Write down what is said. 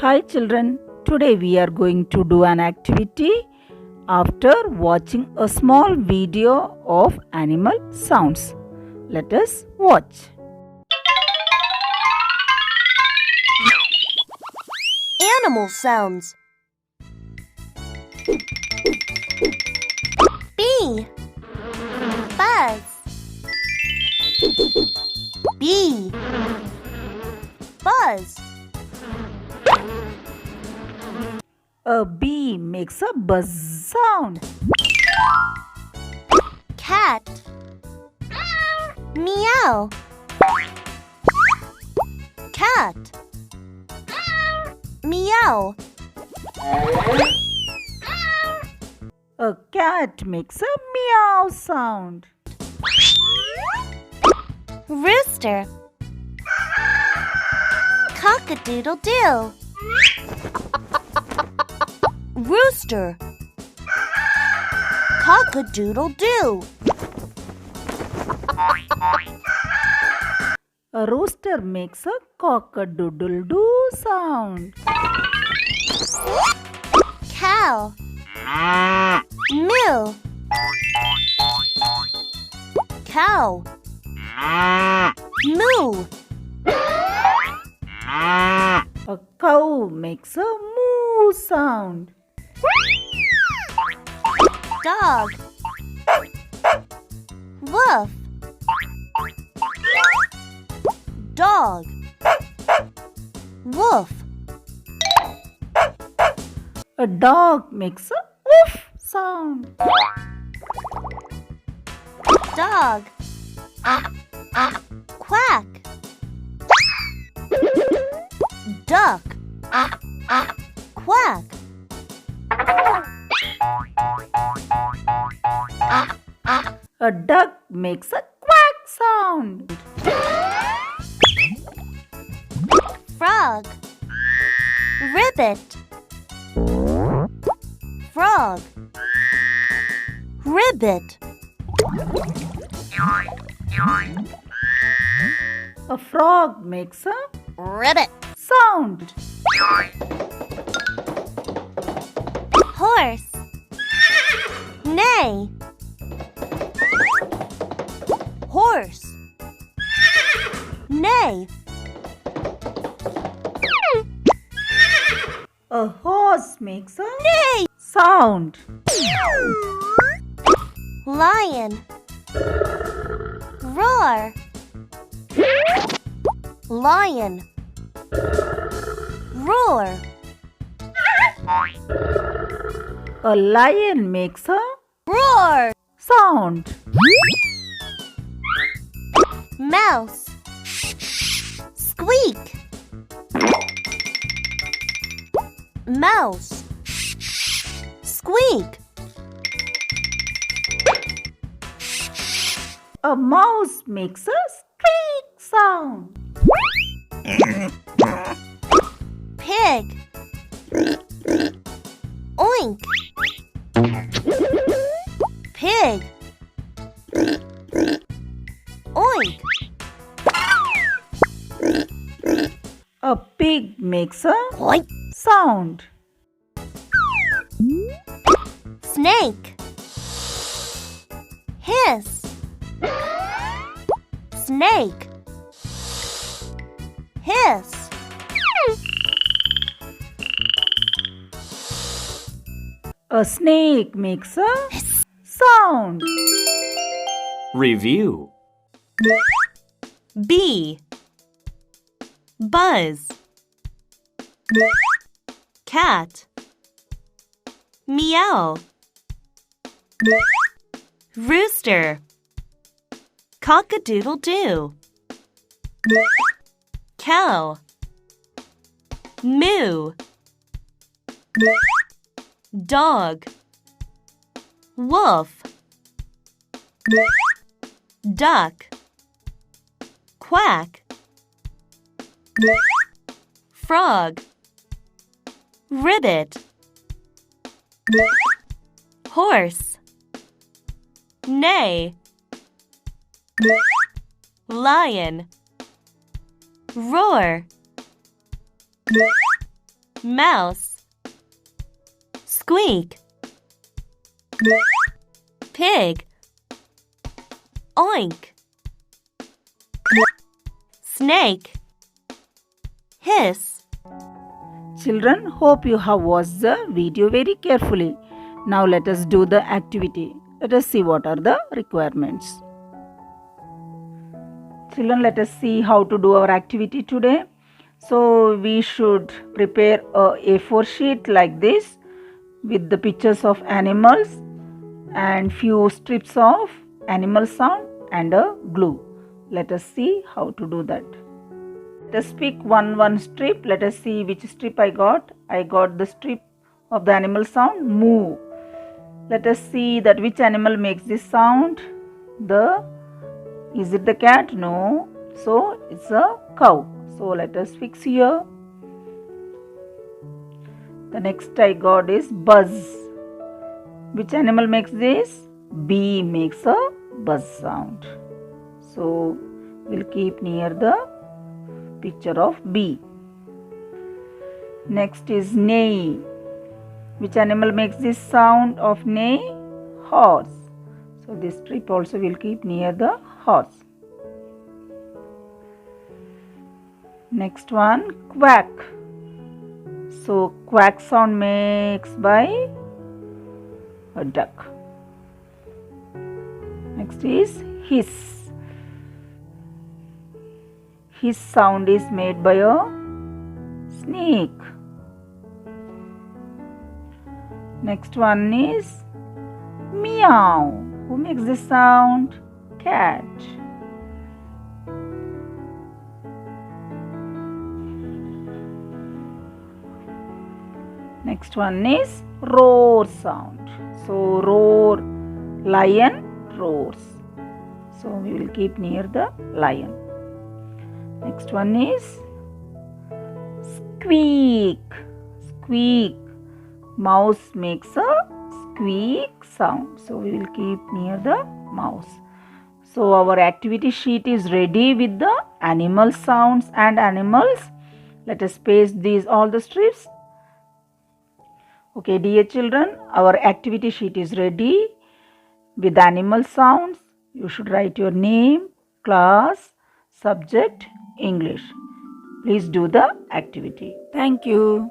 Hi children, today we are going to do an activity after watching a small video of animal sounds. Let us watch. Animal sounds. Bee. Buzz. Bee. Buzz. A bee makes a buzz sound. Cat. Meow. Cat. Meow. A cat makes a meow sound. Rooster. Cock-a-doodle-doo. Rooster. Cock-a-doodle-doo. A rooster makes a cock-a-doodle-doo sound. Cow. Moo. Cow. Moo. A cow makes a moo sound. Dog. Woof. Dog. Woof. A dog makes a woof sound. Dog. Quack. Duck. Quack. A duck makes a quack sound. Frog. Ribbit. Frog. Ribbit. A frog makes a Ribbit. sound. Horse. Neigh. Horse. Neigh. A horse makes a Neigh. sound. Lion. Roar. Lion. Roar. A lion makes a Roar. sound. Mouse. Squeak. Mouse. Squeak. A mouse makes a squeak sound. Pig. Oink. Pig. Oink. A pig makes a Oink. sound. Snake. Hiss. Snake. Hiss. A snake makes a sound. Review. Bee. Buzz. Cat. Meow. Rooster. Cock-a-doodle-doo. Cow. Moo. Dog. Wolf. Duck. Quack. Frog. Ribbit. Horse. Neigh. Lion. Roar. mouse, squeak, pig, oink, snake, hiss. Children, hope you have watched the video very carefully. Now let us do the activity. Let us see what are the requirements. Children, let us see how to do our activity today. So we should prepare a A4 sheet like this with the pictures of animals and few strips of animal sound and a glue. Let us see how to do that. Let us pick one strip. Let us see which strip I got. I got the strip of the animal sound moo. Let us see that which animal makes this sound. Is it the cat? No. So it's a cow. So let us fix here. The next I got is buzz. Which animal makes this? Bee makes a buzz sound. So we'll keep near the picture of bee. Next is neigh. Which animal makes this sound of neigh? Horse. So this strip also will keep near the horse. Next one, quack. So quack sound makes by a duck. Next is hiss. Hiss sound is made by a snake. Next one is meow. Who makes this sound? Cat. Next one is roar sound. So roar, lion roars. So we will keep near the lion. Next one is squeak. Squeak. Mouse makes a squeak sound. So we will keep near the mouse. So our activity sheet is ready with the animal sounds and animals. Let us paste these all the strips. Okay, dear children, our activity sheet is ready with animal sounds. You should write your name, class, subject, English. Please do the activity. Thank you.